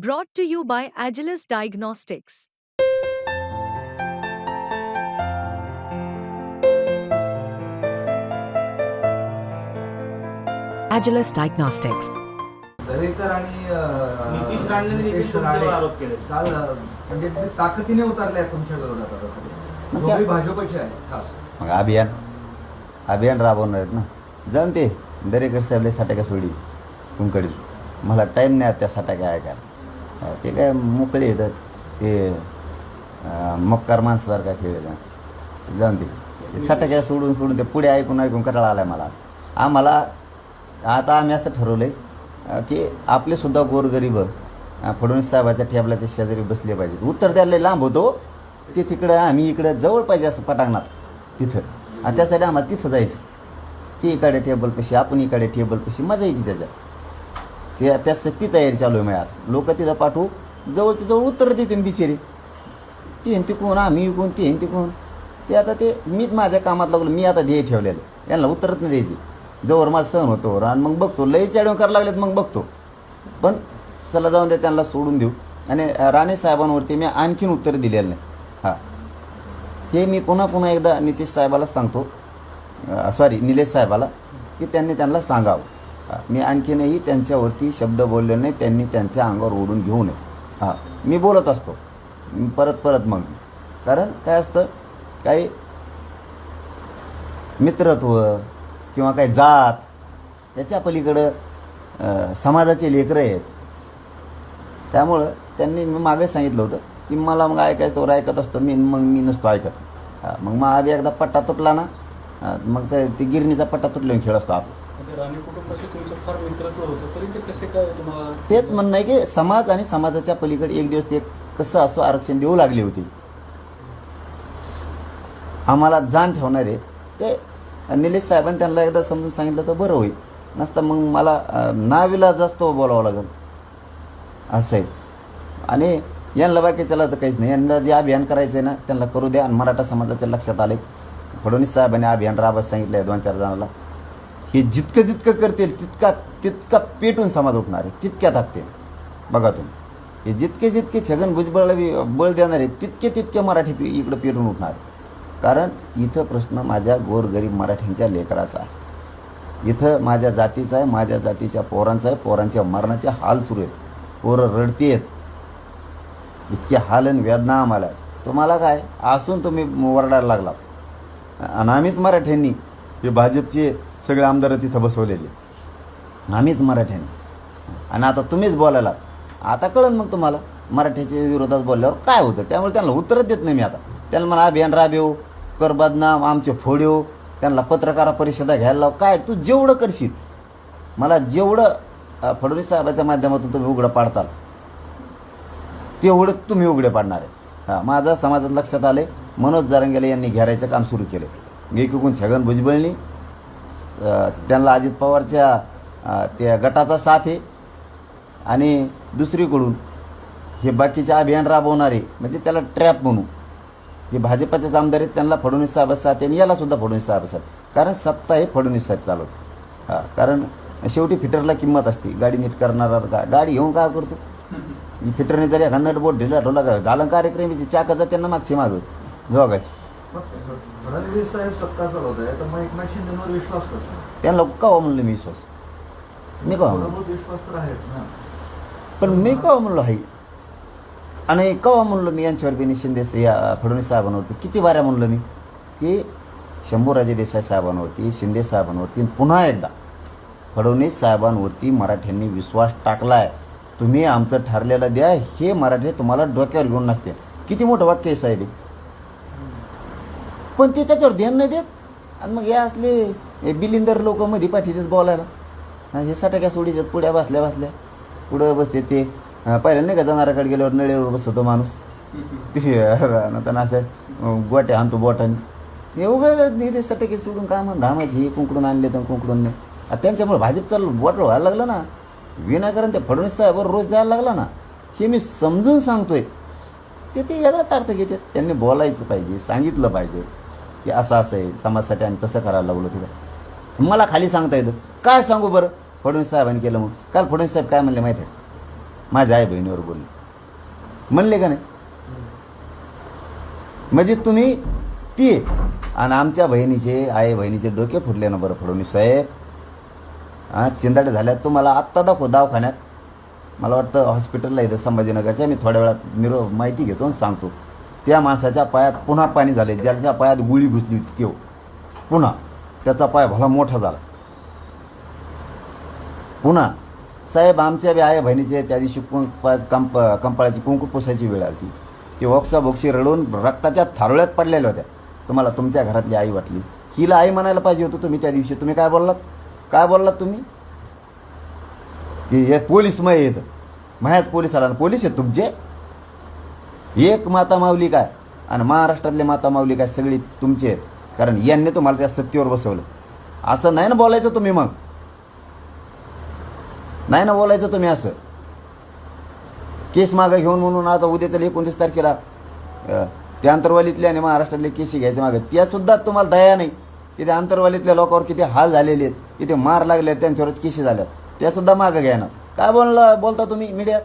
Brought to you by Agilus Diagnostics. Agilus Diagnostics. Darekar आणि नितीश राणेंनी देखील नितेश तुमच्यावर राणे आरोप केले. काल म्हणजे ते ताकदीने उतरले आहेत तुमच्या विरोधात आता सगळे. मग दोघे त्या- भाजपचे आहेत खास. मग अभियान राबवणार आहेत ना. जाऊन ते दरेकर साहेबले साठाक्या सोडी तुमकडे मला टाईम नाही त्या साठाक्या ऐकायला. ते काय मोकळे येतात ते मक्कार माणसासारखा खेळ आहे त्यांचा. जाऊन ते साठाक्या सोडून ते पुढे ऐकून कंटाळा आला आहे मला. आम्हाला आता आम्ही असं ठरवलं आहे की आपलेसुद्धा गोरगरीब फडणवीस साहेबाच्या टेबलाच्या शेजारी बसले पाहिजेत. उत्तर द्यायला लांब होतो ते तिकडं आम्ही इकडं जवळ पाहिजे असं पटांगणात तिथं. आणि त्यासाठी आम्हाला तिथं जायचं. ती इकडे टेबलपाशी आपण इकडे टेबलपाशी मजा येते त्याच्या त्याच ती तयारी चालू आहे. मग लोक तिथं पाठवू जवळच्या जवळ उत्तर देते बिचारी. ती हिंती कोण आम्ही कोण ती हिंती कोण ते आता ते मीच माझ्या कामात लागलो. मी आता ध्येय ठेवलेलं यांना उत्तरच नाही द्यायची. जवळ मला सहन होतो आणि मग बघतो लई चॅडून करायला लागलेत मग बघतो. पण चला जाऊन दे त्यांना सोडून देऊ. आणि राणे साहेबांवरती मी आणखीन उत्तर दिलेलं नाही. हां हे मी पुन्हा एकदा नितीश साहेबाला सांगतो निलेश साहेबाला की त्यांना सांगावं. मी आणखीनही त्यांच्यावरती शब्द बोलले नाही. त्यांनी त्यांच्या अंगावर ओढून घेऊ नये. हां मी बोलत असतो परत मग. कारण काय असतं काही मित्रत्व किंवा काही जात त्याच्या पलीकडं समाजाचे लेकरं आहेत. त्यामुळं त्यांनी मी मागे सांगितलं होतं की मला मग ऐकायचं तो ऐकत असतो मी नसतो ऐकत. मग आम्ही एकदा पट्टा तुटला ना मग ते गिरणीचा पट्टा तुटल्याने खेळ असतो आपण. राणे कुटुंबाशी तुमचं फार मित्रत्व होतं तरी ते कसे काय तुम्हाला तेच म्हणणं आहे की समाज आणि समाजाच्या पलीकडे एक दिवस ते कसं असं आरक्षण देऊ लागले होते. आम्हाला जाण ठेवणारे ते निलेश साहेबांनी त्यांना एकदा समजून सांगितलं तर बरं होईल. नसतं मग मला नाविलाज असतो बोलावं लागेल असं आहे. आणि यांना बाकीच्याला तर काहीच नाही. यांना जे अभियान करायचं आहे ना त्यांना करू द्या. आणि मराठा समाजाच्या लक्षात आले फडणवीस साहेबांनी अभियान राबत सांगितलं आहे 2-4 जणांना. हे जितकं करतील तितका पेटून समाज उठणार आहे. तितक्या ताकतील बघा तुम्ही. हे जितके छगन भुजबळला बळ देणार आहे तितके मराठी इकडं पेटून उठणार आहे. कारण इथं प्रश्न माझ्या गोरगरीब मराठ्यांच्या लेकराचा आहे. इथं माझ्या जातीचा आहे. माझ्या जातीच्या पोरांचा आहे. पोरांच्या मरणाचे हाल सुरू आहेत. पोरं रडतीयेत. इतके हाल आणि वेदना आम्हाला आहे. तुम्हाला काय असून तुम्ही वरडायला लागला. आणि आम्हीच मराठ्यांनी हे भाजपचे सगळे आमदार तिथं बसवलेले आम्हीच मराठ्यांनी. आणि आता तुम्हीच बोलायला आता कळन मग तुम्हाला मराठ्याच्या विरोधात बोलल्यावर काय होतं. त्यामुळे त्यांना उत्तरच देत नाही मी आता. त्यांना मला अभियान राबेव कर बदनाम आमचे फोड्यो त्यांना पत्रकार परिषदा घ्यायला लाव. काय तू जेवढं करशील मला जेवढं फडणवीस साहेबाच्या माध्यमातून तुम्ही उघडं पाडताल तेवढं तुम्ही उघडे पाडणार आहे. हां माझं समाजात लक्षात आले. मनोज जरांगेले यांनी घेरायचं काम सुरू केलं. एकीकडून छगन भुजबळनी त्यांना अजित पवारच्या त्या गटाचा साथ आहे. आणि दुसरीकडून हे बाकीचे अभियान राबवणारे म्हणजे त्याला ट्रॅप म्हणू हे भाजपाचेच आमदार आहेत. त्यांना फडणवीस साहेब साथ आहे आणि यालासुद्धा फडणवीस साहेब साथ. कारण सत्ता हे फडणवीस साहेब चालवते. हां कारण शेवटी फिटरला किंमत असते. गाडी नीट करणारा गाडी घेऊन काय करतो. फिटरने जरी एखादा बोट ढिला ठेवला का झालं कार्यक्रम चाकाचा त्यांना मागची मागं जोगायचं. फडणवीस साहेब सत्ता चालवत आहे तर मग एकनाथ शिंदेवर विश्वास कसा. त्यांना कवा म्हणलं मी विश्वास. मी कवा म्हणलो मूलभूत विश्वास तर आहेच ना. पण मी कवा म्हणलो आहे. आणि कवा म्हणलो मी यांच्यावर बी शिंदे या फडणवीस साहेबांवरती किती बाऱ्या म्हणलो मी की शंभूराजे देसाई साहेबांवरती शिंदे साहेबांवरती पुन्हा एकदा फडणवीस साहेबांवरती मराठ्यांनी विश्वास टाकलाय. तुम्ही आमचं ठरलेलं द्या. हे मराठी तुम्हाला डोक्यावर घेऊन नसते. किती मोठं वाक्य आहे साहेब. पण ते त्याच्यावर ध्यान नाही देत. आणि मग हे असले बिलिंदर लोक मध्ये पाठीतेच बोलायला. हे साठाक्या सोडीच्यात पुढ्या बसल्या पुढं बसते ते. पहिल्या नाही का जाणाराकडे गेल्यावर नळीवर बसतो माणूस तिथे नंतर असं गोट्या आणतो बोटाने. हे उगाच सटके सोडून काय म्हण धामायचे. हे कुंकडून आणले तर कुंकडून नाही. त्यांच्यामुळे भाजप चालू बोट व्हायला लागलं ना. विनाकारण त्या फडणवीस साहेबावर रोज जायला लागला ना. हे मी समजून सांगतोय. ते वेगळाच अर्थ घेतात. त्यांनी बोलायचं पाहिजे. सांगितलं पाहिजे की असं आहे समाजासाठी आम्ही तसं करायला लागलो. तिथं मला खाली सांगता येतं. काय सांगू बरं फडणवीस साहेबांनी केलं म्हणून. काल फडणवीस साहेब काय म्हणले माहिती आहे. माझ्या आई बहिणीवर बोलले, म्हणले का नाही? म्हणजे तुम्ही ती आणि आमच्या बहिणीचे आई बहिणीचे डोके फुटले ना बरं फडणवीस साहेब. चिंदाडे झाल्यात तुम्हाला आत्ता दाखव दवाखान्यात, मला वाटतं हॉस्पिटलला इथं संभाजीनगरच्या, मी थोड्या वेळात माहिती घेतो आणि सांगतो. त्या माणसाच्या पायात पुन्हा पाणी झाले, ज्याच्या पायात गुळी घुसली होती केव, पुन्हा त्याचा पाय भला मोठा झाला. पुन्हा साहेब आमच्या बी आई बहिणीचे त्या दिवशी कंपाळाची कुंकू पुसायची वेळ आली. ती बोक्सी रडून रक्ताच्या थारोळ्यात पडलेल्या होत्या. तुम्हाला तुमच्या घरातली आई वाटली, हिला आई म्हणायला पाहिजे होतं तुम्ही त्या दिवशी. तुम्ही काय बोललात तुम्ही की हे पोलीस मय येत, मायाच पोलीस आला, पोलीस आहेत तुमचे. एक माता माऊली काय आणि महाराष्ट्रातले माता माऊली काय सगळी तुमचे आहेत, कारण यांनी तुम्हाला त्या सत्तेवर बसवलं. असं नाही ना बोलायचं तुम्ही, मग नाही ना बोलायचं तुम्ही असं. केस मागं घेऊन म्हणून आता उद्याच्या 29 तारखेला त्या अंतरवालीतले आणि महाराष्ट्रातले केस घ्यायचे मागं, त्यासुद्धा तुम्हाला दया नाही की त्या अंतरवालीतल्या लोकांवर किती हाल झालेले आहेत, किती मार लागले आहेत, त्यांच्यावरच केशी झाल्यात, त्यासुद्धा मागं घ्या ना. काय बोलता तुम्ही मीडियात?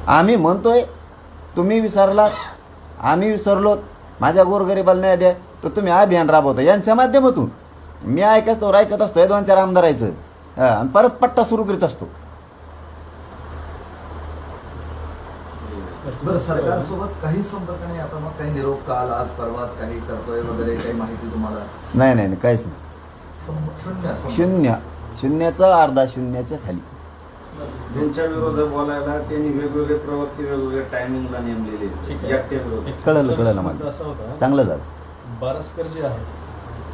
आम्ही म्हणतोय तुम्ही विसरलात, आम्ही विसरलोत. माझ्या गोरगरिबाला न्याय द्या तर तुम्ही अभियान राबवता यांच्या माध्यमातून. मी ऐकत असतो हे 2-4 आमदारायचं आणि परत पट्टा सुरू करीत असतो. बरं, सरकारसोबत काही संपर्क नाही आता, मग काही निरोप काल आज परवा काही करतोय वगैरे काही माहिती तुम्हाला? नाही काहीच नाही. शून्याचा अर्धा शून्याच्या खाली. ज्यांच्या विरोधात बोलायला त्यांनी वेगवेगळे प्रवक्ते वेगवेगळ्या टायमिंगला नेमलेले. कळलं मला. असं होता, चांगलं झालं. बारसकर जे आहे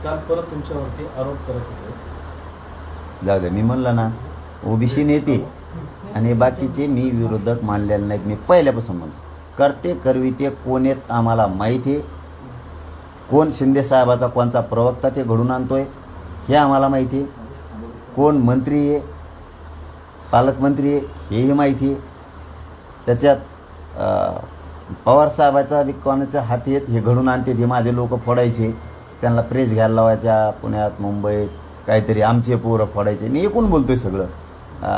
काल परत तुमच्यावरती आरोप करत होते. जाऊ दे, मी म्हणलं ना ओबीसी नेते आणि बाकीचे मी विरोधक मानलेले नाहीत. मी पहिल्यापासून म्हणतो करते करविते कोण आहेत आम्हाला माहिती आहे. कोण शिंदे साहेबाचा कोणचा प्रवक्ता ते घडून आणतोय हे आम्हाला माहिती आहे. कोण मंत्री आहे, पालकमंत्री आहे हेही माहिती आहे. त्याच्यात पवारसाहेबाचा कोणाच्या हाती आहेत हे घडून आणते, हे माझे लोक फोडायचे, त्यांना प्रेस घ्यायला लावायच्या पुण्यात मुंबईत, काहीतरी आमचे पोरं फोडायचे. मी एकूण बोलतोय सगळं.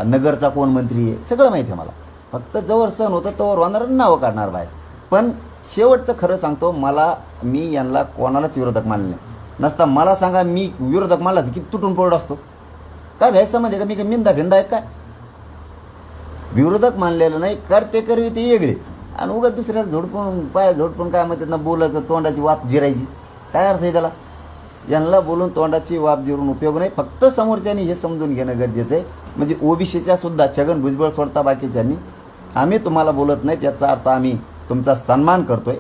नगरचा कोण मंत्री आहे सगळं माहिती आहे मला. फक्त जवळ सण होतं तोवर होणार नावं काढणार बाहेर. पण शेवटचं खरं सांगतो, मी यांना कोणालाच विरोधक मानले नाही. नसता मला सांगा मी विरोधक मानला की तुटून पडत असतो काय भ्यायचं म्हणजे का? मी काय मिंदा भिंदा आहे काय? विरोधक मानलेलं नाही, करते करवी ते वेगळे आणि उगाच दुसऱ्याला झोडपून पाय झोडपून काय म्हणतात ना बोलायचं, तोंडाची वाफ जिरायची. काय अर्थ आहे त्याला? यांना बोलून तोंडाची वाफ जिरून उपयोग नाही. फक्त समोरच्यानी हे समजून घेणं गरजेचं आहे. म्हणजे ओबीसीच्या सुद्धा छगन भुजबळ सोडता बाकीच्यांनी आम्ही तुम्हाला बोलत नाही त्याचा अर्थ आम्ही तुमचा सन्मान करतोय.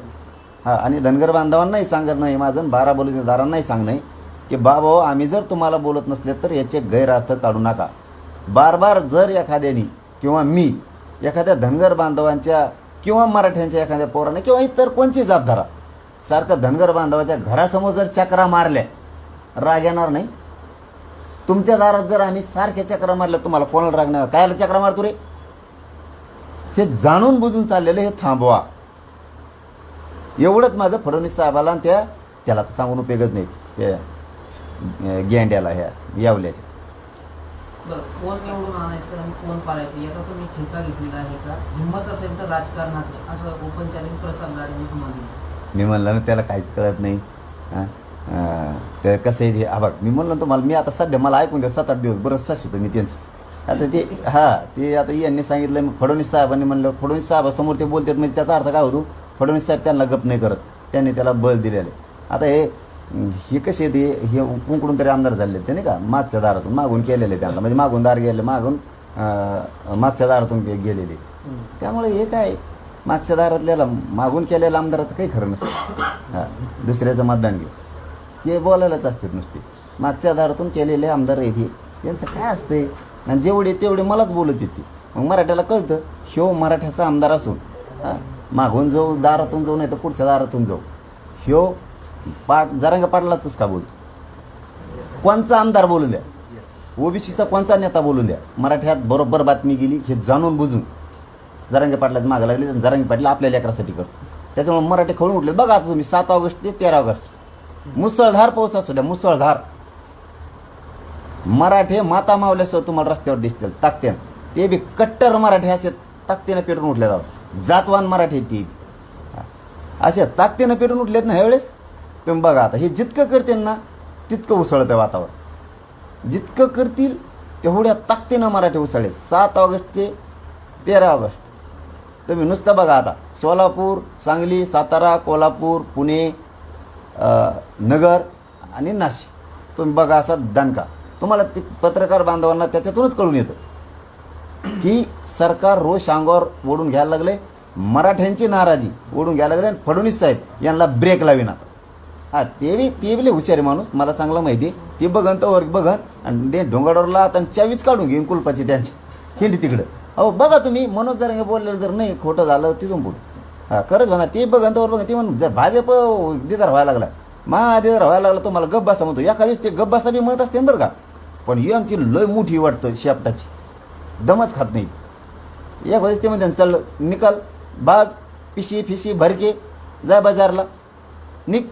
आणि धनगर बांधवांनाही सांगत नाही, माझं 12 बलुतेदारांनाही सांगणं की बाबा आम्ही जर तुम्हाला बोलत नसले तर याचे गैरअर्थ काढू नका. बार जर एखाद्यानी किंवा मी एखाद्या धनगर बांधवांच्या किंवा मराठ्यांच्या एखाद्या पोराने किंवा इतर कोणची जात धरा सारखं धनगर बांधवाच्या घरासमोर जर चक्रा मारल्या राग येणार नाही? तुमच्या दारात जर आम्ही सारख्या चक्रा मारल्या तुम्हाला कोणाला राग नाही? कायला चक्रा मारतो रे? हे जाणून बुजून चाललेलं हे थांबवा. एवढंच माझं फडणवीस साहेबाला आणि त्याला तर सांगून उपयोगच नाही त्या गेंड्याला ह्या यावल्याच्या. बरं, कोण निवडून आणायचं आणि कोण पाडायचं याचा तुम्ही ठेका घेतलेला आहे का? हिंमत असेल तर राजकारणात असं ओपन चॅलेंज प्रसाद लाडेंनी तुम्हाला दिलं. मी म्हणलं ना त्याला काहीच कळत नाही. ते कसं आहे ते बघ, मी म्हणलं तुम्हाला, मी आता सध्या मला ऐकून द्या 7-8 दिवस बरंच होतं मी त्यांचं. आता ते आता यांनी सांगितलं, मग फडणवीस साहेबांनी म्हणलं, फडणवीस साहेबासमोर ते बोलतात म्हणजे त्याचा अर्थ काय होतो? फडणवीस साहेब त्यांना गप नाही करत, त्यांनी त्याला बळ दिलेलं. आता हे कसे ते हे कुंकडून तरी आमदार झाले ते नाही का, मागच्या दारातून मागून केलेले त्यांना, म्हणजे मागून दार गेले, मागच्या दारातून गेलेले. त्यामुळे हे काय मागच्या दारातल्याला मागून केलेल्या आमदाराचं काही खरं नसतं. दुसऱ्याचं मतदान घेऊ हे बोलायलाच असतात नुसते. मागच्या दारातून केलेले आमदार येते त्यांचं काय असतंय, आणि जेवढे तेवढे मलाच बोलत येते. मग मराठ्याला कळतं ह्यो मराठ्याचा आमदार असून मागून जाऊ दारातून जाऊ नाही तर पुढच्या दारातून जाऊ, ह्यो जरांगे पाटलाच कसं का बोलतो? कोणचा आमदार बोलून द्या, ओबीसीचा कोणचा नेता बोलून द्या, मराठ्यात बरोबर बातमी गेली हे जाणून बुजून जरांगे पाटलाच मागं लागले. आणि जरांगे पाटील आपल्या लेकरासाठी करतो. त्याच्यामुळे मराठी खवळून उठले. बघा आता तुम्ही 7 ऑगस्ट ते 13 ऑगस्ट मुसळधार पाऊस असू द्या, मुसळधार मराठे माता मावल्यासह तुम्हाला रस्त्यावर दिसतील ताकत्यानं. ते बी कट्टर मराठे असे ताकदीनं पेटून उठले जातात. जातवान मराठी ती असे ताकदीनं पेटून उठलेत ना ह्यावेळेस. तुम्ही बघा आता हे जितकं करतील ना तितकं उसळतं वातावरण. जितकं करतील तेवढ्या ताकदीनं मराठी उसळले. 7 ऑगस्टचे 13 ऑगस्ट तुम्ही नुसतं बघा आता सोलापूर, सांगली, सातारा, कोल्हापूर, पुणे, नगर आणि नाशिक तुम्ही बघा असा दणका. तुम्हाला ते पत्रकार बांधवांना त्याच्यातूनच कळून येतं की सरकार रोष अंगावर ओढून घ्यायला लागले, मराठ्यांची नाराजी ओढून घ्यायला लागले आणि फडणवीस साहेब यांना ब्रेक लाविनात. हा ते बी लय हुशारी माणूस, मला चांगलं माहिती आहे. ते बघन तर वर बघन आणि ते ढोंगाडोरला आता चावीच काढून घेईन कुलपाची त्यांची खिंडी तिकडं. अहो बघा तुम्ही मनोज जरांगे बोललेलं जर नाही खोटं झालं तिथून पुढे हा खरंच म्हणा. ते बघन तर बघा ते म्हणून जर भाजप दिदार व्हायला लागला, महादिदार व्हायला लागला, तुम्हाला गब्बासा म्हणतो. एखाद्याच ते गब्बासा बी म्हणत असते बरं का, पण यांची लय मोठी वाटतं शेपटाची, दमच खात नाही. एखाद्याच ते म्हणते चल निकाल बाग पिशी फिशी भरके जा बाजारला निक